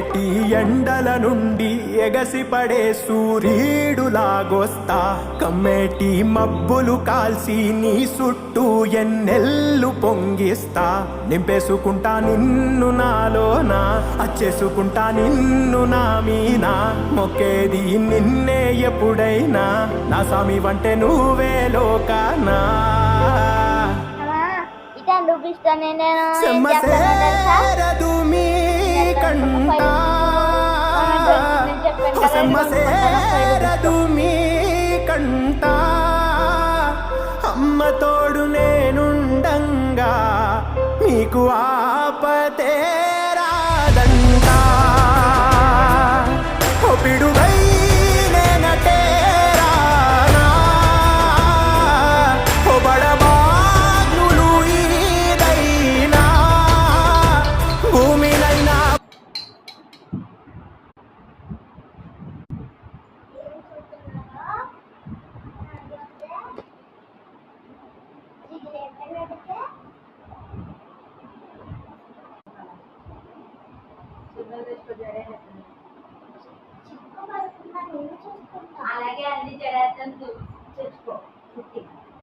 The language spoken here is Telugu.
మండేటి ఎండల నుండి ఎగసిపడే సూర్యుడులాగొస్తా, కమ్మేటి మబ్బులు కాల్చి నీ చుట్టూ ఎన్నెల్లు పొంగిస్తా. నింపేసుకుంటా నిన్ను నాలోనా, అచ్చేసుకుంటా నిన్ను నా మీనా, మొక్కేది నిన్నే ఎప్పుడైనా, నా స్వామి వంటే నువ్వే లోకానా. సెమ్మసేరదు మీ కంట, సెమ్మసేరదు మీ కంట, అమ్మ తోడు నేనుండంగా మీకు ఆపతే రాదంట. ఓ పిడుగై నేనటే రానా, ఓ బడబాగ్నులు ఈదైనా, భూమినైనా అలాగే అన్ని జడేస్తాను తెచ్చుకో.